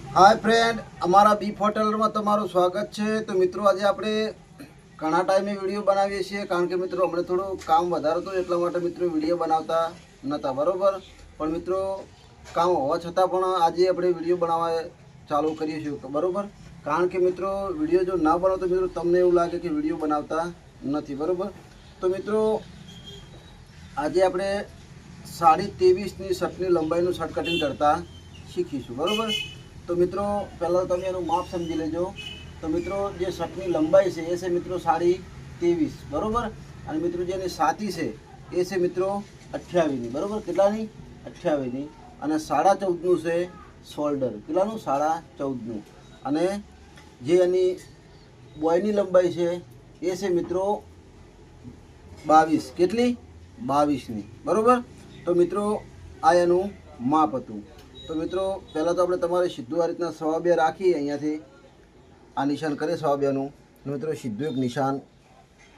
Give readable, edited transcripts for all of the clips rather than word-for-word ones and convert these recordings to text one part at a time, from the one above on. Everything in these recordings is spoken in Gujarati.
हाय फ्रेंड, अमारा बीफ होटल में तमारू स्वागत है। तो मित्रों आज आपणे घणा टाइमे विडियो बनावीए छीए कारण के मित्रों हमने थोड़ो काम वधारे तो एटला माटे मित्रों विडियो बनावता नता बरोबर। पण मित्रों काम होवा छतां पण आज आपणे विडियो बनाववा चालू करीए छीए बरोबर। कारण के मित्रों विडियो जो ना बनावो तो मित्रों तमने एवुं लागे कि विडियो बनावता नथी बरोबर। तो मित्रों आज आपणे 23.5 ની શર્ટની લંબાઈનું શર્ટ કટિંગ કરતા શીખીશું બરોબર। तो मित्रों पहला तो તમે માપ સમજી લેજો। तो मित्रों જે શર્ટની લંબાઈ છે એ છે મિત્રો 23.5 બરોબર। અને મિત્રો જેની છાતી છે એ છે મિત્રો 28ની બરોબર। કેટલાની 28ની અને 14.5નું છે શોલ્ડર। કેટલાનું 14.5નું। અને જે એની બોયની લંબાઈ છે એ છે મિત્રો 22 કેટલી 22ની બરોબર। तो मित्रों आ एनु माप हतुं। तो मित्रों पहला तो अपने तमारे सीधुं आ रीतना 2.5 राखी अहींयाथी आ निशान करे 2.5 નું। मित्रों सीधुं एक निशान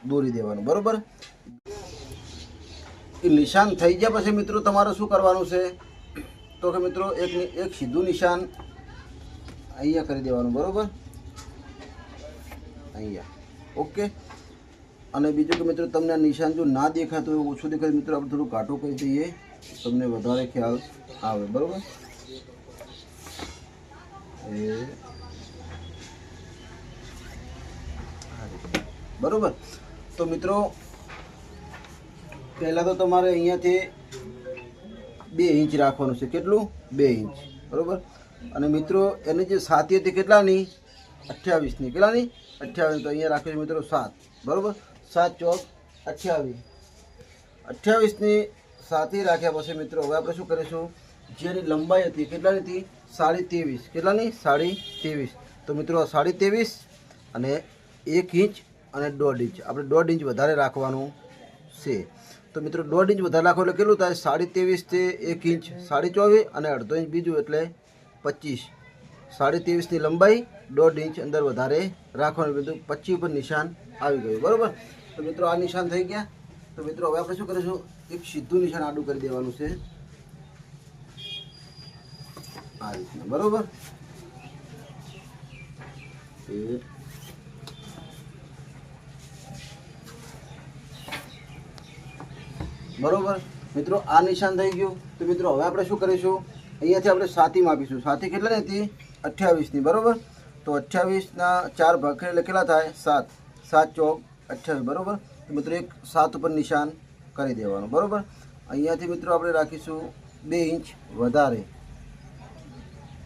दोरी देवानुं बरोबर। ए निशान थई गया पछी मित्रों तमारे शुं करवानुं छे तो कि मित्रों एक सीधुं निशान अहींया करी देवानुं बरोबर अहींया ओके। અને બીજું કે મિત્રો તમને નિશાન જો ના દેખાતું હોય ઓછું દેખાય મિત્રો આપણે થોડું ઘાટું કરી દઈએ તમને વધારે ખ્યાલ આવે બરોબર। बरोबर। तो मित्रों पहला तो तमारे अहींयाथी 2 इंच राखवानुं छे। केटलुं 2 इंच बरोबर। અને મિત્રો એની જે છાતી હતી કેટલાની 28ની। કેટલાની 28। તો અહીંયા રાખ્યું છે મિત્રો 7 બરોબર। 7 ચોક 28। 28ની છાતી રાખ્યા પછી મિત્રો હવે આપણે શું કરીશું જેની લંબાઈ હતી કેટલાની હતી 23.5 કેટલાની 23.5। તો મિત્રો 23.5 અને 1 इंच અને 1.5 इंच આપણે 1.5 इंच વધારે રાખવાનું છે। તો મિત્રો 1.5 इंच વધારે રાખો એટલે કેટલું થાય 23.5 તે 1 इंच 24.5 અને અડધો इंच બીજું એટલે 25। 23.5ની લંબાઈ 1.5 इंच અંદર વધારે રાખવાનું બીજું 25 ઉપર નિશાન આવી ગયું બરોબર। तो मित्रों आ निशान थी गया। तो मित्रों हवे आपणे शुं करीशुं एक सीधुं निशान आडुं करी देवानुं छे आ रीतना बरोबर। बरोबर मित्रों आ निशान थई गयुं। तो मित्रों हवे आपणे शुं करीशुं अहींयाथी आपणे छाती मापीशुं। छाती કેટલાની હતી 28ની बरोबर। तो 28ના 4 ભાગ કરીએ એટલે કેટલા થાય 7। 7 ચોક 28 बरोबर। तो मित्रों एक 7 पर निशान करी देवानुं बरोबर। अहींयाथी मित्रों आपणे राखीशुं 2 इंच वधारे।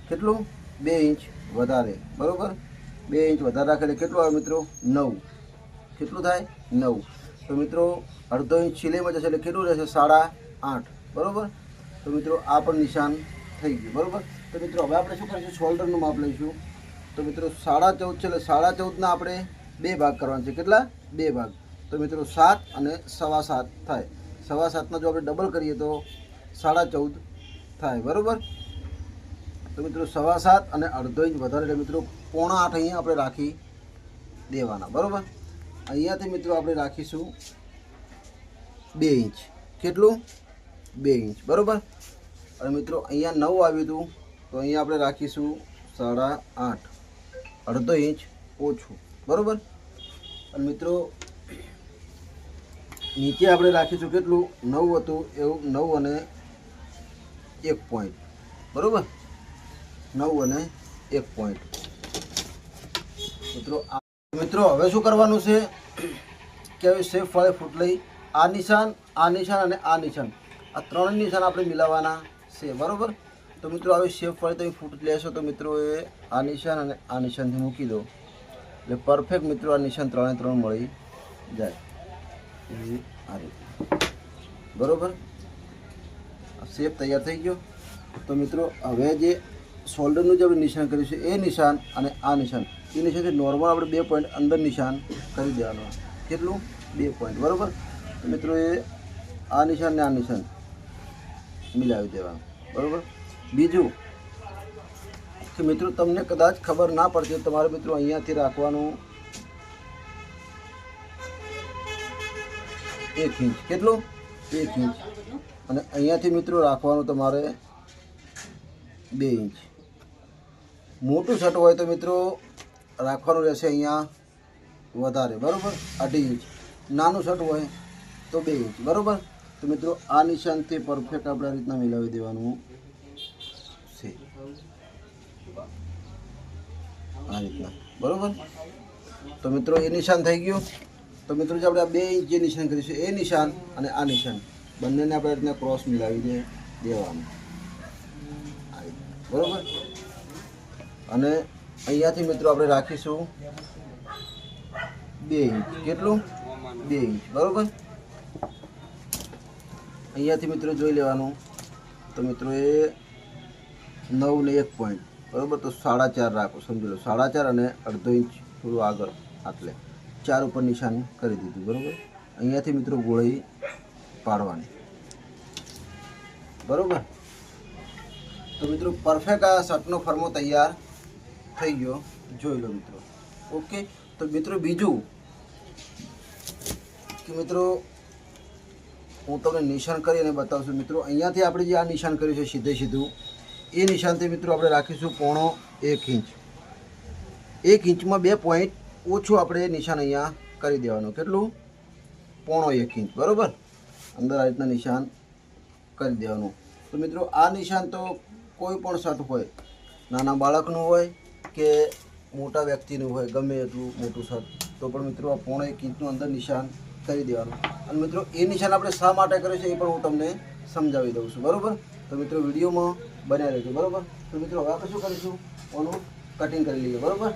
केटलुं 2 इंच वधारे बरोबर। 2 इंच वधारे राखे એટલે કેટલું આવે मित्रों 9। કેટલું થાય 9। तो मित्रों अर्धो इंच सिलाईमां जशे એટલે કેટલું રહેશે 8.5 बरोबर। तो मित्रों आ पण निशान થઈ ગયું બરોબર। तो मित्रों હવે આપણે શું કરીશું શોલ્ડરનું માપ લઈશું। तो मित्रों 14.5 છે એટલે 14.5ના આપણે 2 ભાગ કરવાના છે। કેટલા 2 ભાગ। तो मित्रों 7 અને 7.25 થાય। 7.25ના જો આપણે ડબલ કરીએ તો 14.5 થાય બરોબર। तो मित्रों 7.25 અને અડધો इंच વધારે એટલે मित्रों 7.8 અહીંયા આપણે રાખી દેવાના બરોબર। અહીંયાથી मित्रों આપણે રાખીશું 2 इंच। કેટલું 2 इंच बरोबर। અને मित्रों અહીંયા 9 આવ્યું હતું તો અહીંયા આપણે રાખીશું 8.5 અડધો इंच ઓછું બરોબર। અને मित्रों नीचे આપણે રાખીશું કેટલું 9 હતું એવું 9 અને 1 પોઈન્ટ બરોબર। 9 અને 1 પોઈન્ટ મિત્રો હવે શું કરવાનું છે કે હવે શેપ વાળે ફૂટ લઈ આ નિશાન અને આ નિશાન આ ત્રણ નિશાન આપણે મિલાવવાના છે બરોબર। તો મિત્રો હવે શેપ વાળે તમે ફૂટ લેશો તો મિત્રો એ આ નિશાન અને આ નિશાનથી મૂકી દો એટલે પરફેક્ટ મિત્રો આ નિશાન 3 3 મળી જાય આ રીતે બરોબર। શેપ તૈયાર થઈ ગયો। તો મિત્રો હવે જે શોલ્ડરનું જે આપણે નિશાન કર્યું છે એ નિશાન અને આ નિશાન એ નિશાનથી નોર્મલ આપણે 2 પોઈન્ટ અંદર નિશાન કરી દેવાનું। કેટલું 2 પોઈન્ટ બરોબર। તો મિત્રો એ આ નિશાન ને આ નિશાન મિલાવી દેવાનું બરોબર। બીજું કે મિત્રો તમને કદાચ ખબર ના પડતી તમારે મિત્રો અહીંયાથી રાખવાનું 1 इंच। કેટલું 1 इंच અને અહીંયાથી મિત્રો રાખવાનું તમારે 2 इंच। મોટું શર્ટ હોય તો મિત્રો રાખવાનું રહેશે અહીંયા વધારે, બરાબર, 2.5 ઇંચ. નાનું શર્ટ હોય તો 2 ઇંચ, બરાબર. તો મિત્રો આ નિશાનથી પરફેક્ટ આપણે આ રીતના મિલાવી દેવાનું છે, આ રીતના, બરાબર. તો મિત્રો એ નિશાન થઈ ગયું. તો મિત્રો જે આપણે આ 2 ઇંચ જે નિશાન કરીશું એ નિશાન અને આ નિશાન બંનેને આપણે રીતના ક્રોસ મિલાવી દેવાનું, બરાબર. અને અહીંયાથી મિત્રો આપણે રાખીશું 2 ઇંચ. કેટલું? 2 ઇંચ, બરાબર. અહીંયાથી મિત્રો જોઈ લેવાનું. તો મિત્રો એ 9 ને 1 પોઈન્ટ, બરાબર. તો 4.5 રાખો, સમજી લો 4.5 અને 1/2 ઇંચ થોડું આગળ આટલે 4 ઉપર નિશાન કરી દીધું, બરાબર. અહીંયાથી મિત્રો ગોળી પાડવાની, બરાબર. તો મિત્રો પરફેક્ટ આ શર્ટનો ફર્મો તૈયાર થઈ ગયો, જોઈ લો મિત્રો. ઓકે. તો મિત્રો બીજું કે મિત્રો હું તમને નિશાન કરીને બતાવું છું. મિત્રો અહીંયાથી આપણે જે આ નિશાન કર્યું છે સીધે સીધું, એ નિશાનથી મિત્રો આપણે રાખીશું 0.5 ઇંચ. 1 ઇંચમાં 2 પોઈન્ટ ઓછું આપણે નિશાન અહીંયા કરી દેવાનું. કેટલું? 0.5 ઇંચ, બરાબર. અંદર આ રીતના નિશાન કરી દેવાનું. તો મિત્રો આ નિશાન તો કોઈ પણ શર્ટ હોય, નાના બાળકનું હોય કે મોટા વ્યક્તિનું હોય, ગમે એટલું મોટું શર્ટ, તો પણ મિત્રો આ 0.5 ઇંચનું અંદર નિશાન કરી દેવાનું. અને મિત્રો એ નિશાન આપણે શા માટે કરે છે એ પણ હું તમને સમજાવી દઉં છું, બરાબર. તો મિત્રો વિડીયોમાં બન્યા રહેજો, બરાબર. તો મિત્રો હવે આપણે શું કરીશું, આનું કટિંગ કરી લઈએ, બરાબર.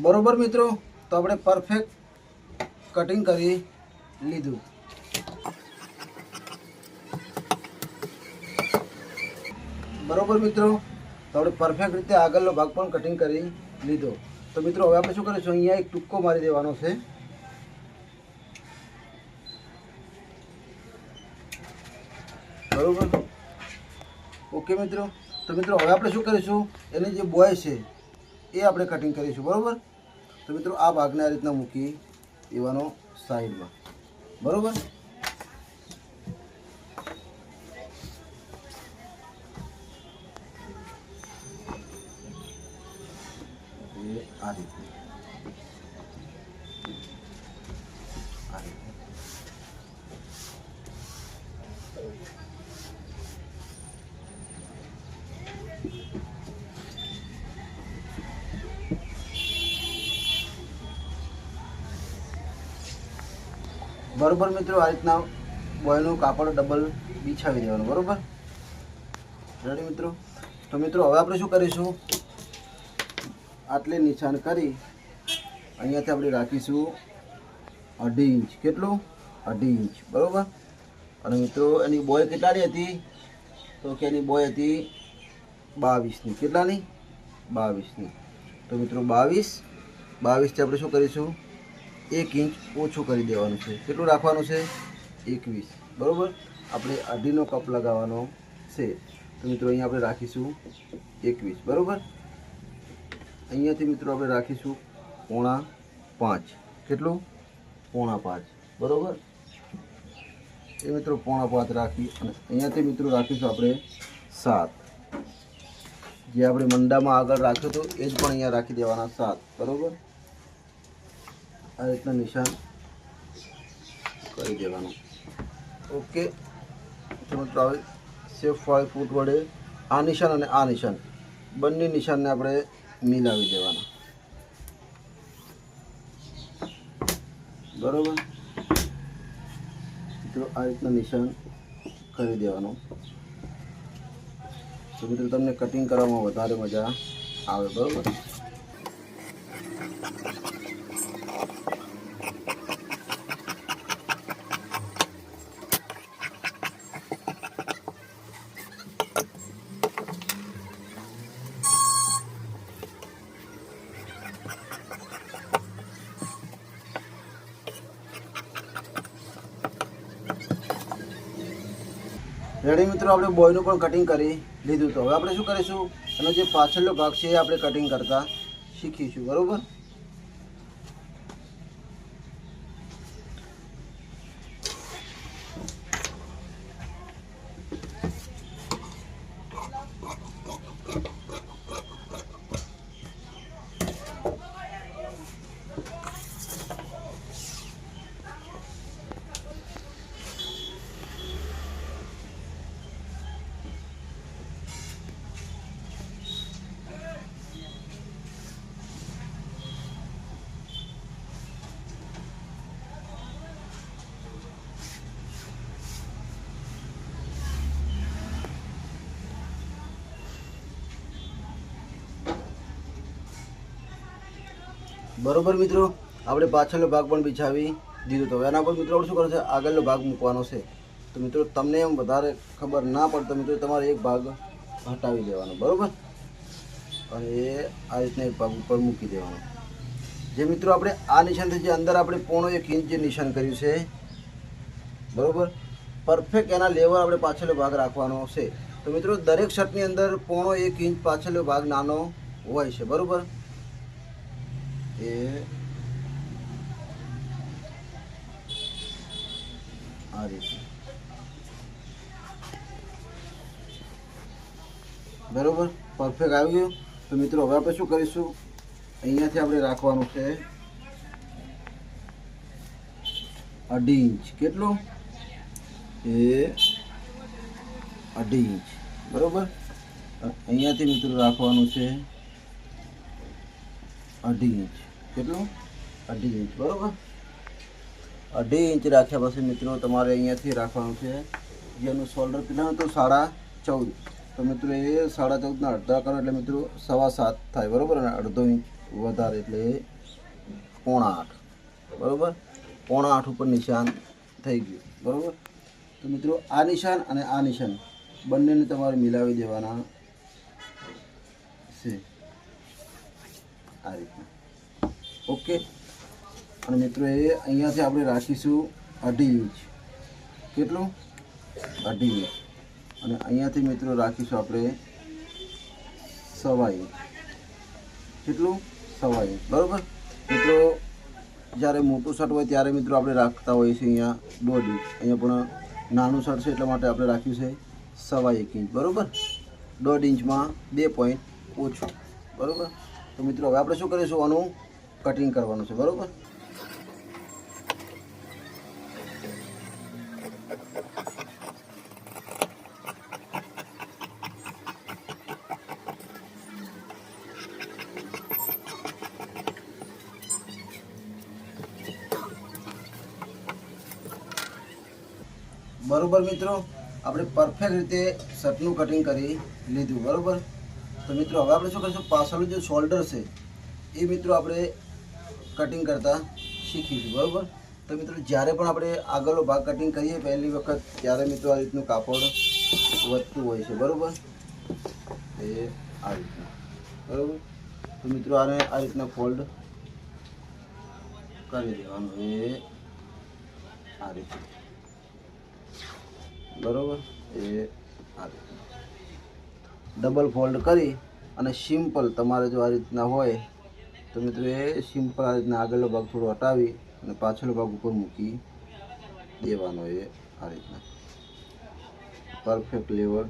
બરોબર મિત્રો, તો આપણે પરફેક્ટ કટિંગ કરી લીધું. બરોબર મિત્રો, તો આપણે પરફેક્ટ રીતે આગળનો ભાગ પણ કટિંગ કરી લીધો. તો મિત્રો હવે આપણે શું કરીશું, અહીંયા એક ટૂક્કો મારી દેવાનો છે. બરોબર. ઓકે મિત્રો. તો મિત્રો હવે આપણે શું કરીશું, એની જે બોય છે એ આપણે કટિંગ કરીશું, બરાબર. તો મિત્રો આ ભાગને આ રીતના મૂકી દેવાનો સાઈડમાં, બરાબર. આ રીતે બરોબર મિત્રો, આ રીતના બોયનું કાપડ ડબલ બિછાવી દેવાનું, બરોબર. રેડી મિત્રો. તો મિત્રો હવે આપણે શું કરીશું, આટલે નિશાન કરી અહીંયાથી આપણે રાખીશું 2.5 ઇંચ. કેટલું? 2.5 ઇંચ, બરોબર. અને મિત્રો એની બોય કેટલાની હતી, તો કે એની બોય હતી 22ની. કેટલાની? 22ની. તો મિત્રો 22થી આપણે શું કરીશું, 1 ઇંચ ઓછું કરી દેવાનું છે. કેટલું રાખવાનું છે? 21, બરાબર. આપણે 2.5નો કપ લગાવવાનો છે. તો મિત્રો અહીંયા આપણે રાખીશું 21, બરાબર. અહીંયાથી મિત્રો આપણે રાખીશું 4.5. કેટલું? 4.5, બરાબર. એ મિત્રો 4.5 રાખી અને અહીંયાથી મિત્રો રાખીશું આપણે 7. જે આપણે મંડામાં આગળ રાખ્યો હતો એ જ પણ અહીંયા રાખી દેવાના 7, બરાબર. આ રીતના નિશાન કરી દેવાનું. ઓકે. તો મિત્રો હવે સેફ વાળી ફૂટ વડે આ નિશાન અને આ નિશાન બંને નિશાનને આપણે મિલાવી દેવાના, બરાબર. મિત્રો આ રીતના નિશાન કરી દેવાનું. તો મિત્રો તમને કટિંગ કરવામાં વધારે મજા આવે, બરાબર. રેડી મિત્રો, આપણે બોયનું પણ કટિંગ કરી લીધું. તો હવે આપણે શું કરીશું, એનો જે પાછળનો ભાગ છે એ આપણે કટિંગ કરતા શીખીશું. બરાબર. બરોબર મિત્રો, આપણે પાછળનો ભાગ પણ બિછાવી દીધો. તો એના પર મિત્રો આપણે શું કરવું છે, આગળનો ભાગ મૂકવાનો છે. તો મિત્રો તમને એમ વધારે ખબર ના પડે તો મિત્રો તમારે એક ભાગ હટાવી દેવાનો. બરાબર. અને એ આ રીતના એક ભાગ ઉપર મૂકી દેવાનો. જે મિત્રો આપણે આ નિશાનથી જે અંદર આપણે 1.5 ઇંચ જે નિશાન કર્યું છે, બરાબર, પરફેક્ટ એના લેવલ આપણે પાછળનો ભાગ રાખવાનો છે. તો મિત્રો દરેક શર્ટની અંદર 1.5 ઇંચ પાછળનો ભાગ નાનો હોય છે. બરાબર. એ આ રીતે બરાબર પરફેક્ટ આવી ગયું. તો મિત્રો હવે આપણે શું કરીશું, અહીંયાથી આપણે રાખવાનું છે 1.5 ઇંચ. કેટલું? એ 1.5 ઇંચ. બરાબર. અહીંયાથી મિત્રો રાખવાનું છે 1.5 ઇંચ. કેટલું? 1.5 ઇંચ. બરાબર. 1.5 ઇંચ રાખ્યા પછી મિત્રો તમારે અહીંયાથી રાખવાનું છે, જેનું શોલ્ડર કેટલા હતું, 14.5. તો મિત્રો એ 14.5ના અડધા કરો એટલે મિત્રો 7.25 થાય. બરાબર. અને અડધો ઇંચ વધારે એટલે 7.25. બરાબર. 7.25 ઉપર નિશાન થઈ ગયું. બરાબર. તો મિત્રો આ નિશાન અને આ નિશાન બંનેને તમારે મિલાવી દેવાના છે આ રીતના. ઓકે. અને મિત્રો એ અહીંયાથી આપણે રાખીશું 1.5 ઇંચ. કેટલું? 1.5 ઇંચ. અને અહીંયાથી મિત્રો રાખીશું આપણે 1.25 ઇંચ. કેટલું? 1.25 ઇંચ. બરાબર. મિત્રો જ્યારે મોટું શર્ટ હોય ત્યારે મિત્રો આપણે રાખતા હોઈએ છીએ અહીંયા 1.5 ઇંચ. અહીંયા પણ નાનું શર્ટ છે એટલા માટે આપણે રાખ્યું છે 1.25 ઇંચ. બરાબર. 1.5 ઇંચમાં 2 પોઈન્ટ ઓછું. બરાબર. તો મિત્રો હવે આપણે શું કરીશું, આનું કટિંગ કરવાનું છે. બરાબર. બરોબર મિત્રો, આપણે પરફેક્ટ રીતે શર્ટનું કટિંગ કરી લીધું. બરાબર. તો મિત્રો હવે આપણે શું કરીશું, પાછળનું જે શોલ્ડર છે એ મિત્રો આપણે કટિંગ કરતા શીખીશું. બરાબર. તો મિત્રો જ્યારે પણ આપણે આગળનો ભાગ કટિંગ કરીએ પહેલી વખત ત્યારે મિત્રો આ રીતનું કાપડ વધતું હોય છે. બરાબર. એ આ રીતના. બરાબર. તો મિત્રો આને આ રીતના ફોલ્ડ કરી દેવાનું. એ આ રીતે. બરાબર. એ આ રીતના ડબલ ફોલ્ડ કરી અને સિમ્પલ તમારે જો આ રીતના હોય તો મિત્રો એ સિમ્પલ આ રીતના આગળનો ભાગ થોડો હટાવી અને પાછળનો ભાગ ઉપર મૂકી દેવાનો. એ આ રીતના પરફેક્ટ લેવલ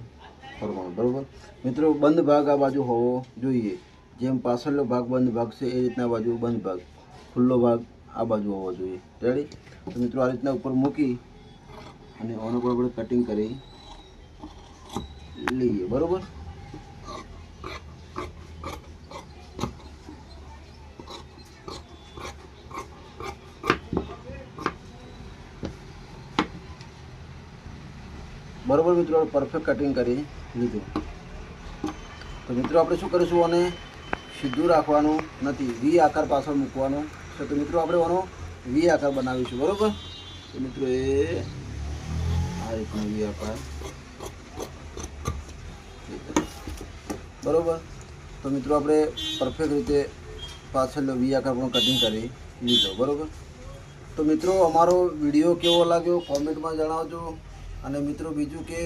કરવાનો. બરાબર. મિત્રો બંધ ભાગ આ બાજુ હોવો જોઈએ. જેમ પાછળનો ભાગ બંધ ભાગ છે એ રીતના બાજુ બંધ ભાગ, ખુલ્લો ભાગ આ બાજુ હોવો જોઈએ. રેડી. તો મિત્રો આ રીતના ઉપર મૂકી અને ઓનો પર આપણે કટિંગ કરી લઈએ. બરાબર. બરાબર મિત્રો પરફેક્ટ કટિંગ કરી લીધું. તો મિત્રો આપણે શું કરીશું, અને સીધું રાખવાનું નથી, વી આકાર પાછળ મૂકવાનો છે. તો મિત્રો આપણે આનો વી આકાર બનાવીશું. બરાબર. તો મિત્રો એ આ રીતનો વી આકાર. બરાબર. તો મિત્રો આપણે પરફેક્ટ રીતે પાછળનો વી આકાર પણ કટિંગ કરી લીધો. બરાબર. તો મિત્રો અમારો વિડીયો કેવો લાગ્યો કોમેન્ટમાં જણાવજો. અને મિત્રો બીજું કે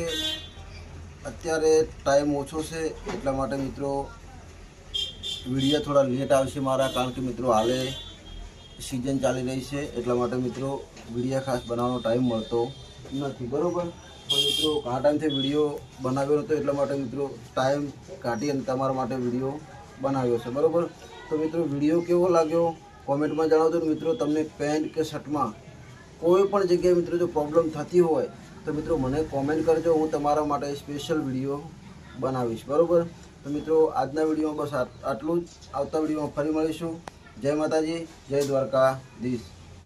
અત્યારે ટાઈમ ઓછો છે એટલા માટે મિત્રો વિડીયો થોડા લેટ આવશે મારા, કારણ કે મિત્રો હાલે સિઝન ચાલી રહી છે એટલા માટે મિત્રો વિડીયો ખાસ બનાવવાનો ટાઈમ મળતો નથી, બરાબર. પણ મિત્રો ઘણા ટાઈમથી વિડીયો બનાવ્યો હતો એટલા માટે મિત્રો ટાઈમ કાઢી અને તમારા માટે વિડીયો બનાવ્યો છે, બરાબર. તો મિત્રો વિડીયો કેવો લાગ્યો કોમેન્ટમાં જણાવજો. મિત્રો તમને પેન્ટ કે શર્ટમાં કોઈ પણ જગ્યાએ મિત્રો જો પ્રોબ્લેમ થતી હોય તો મિત્રો મને કોમેન્ટ કરજો, હું તમારા માટે સ્પેશિયલ વિડીયો બનાવીશ, બરાબર. તો મિત્રો આજના વિડીયોમાં બસ આટલું જ. આવતા વિડીયોમાં ફરી મળીશું. જય માતાજી, જય દ્વારકાધીશ.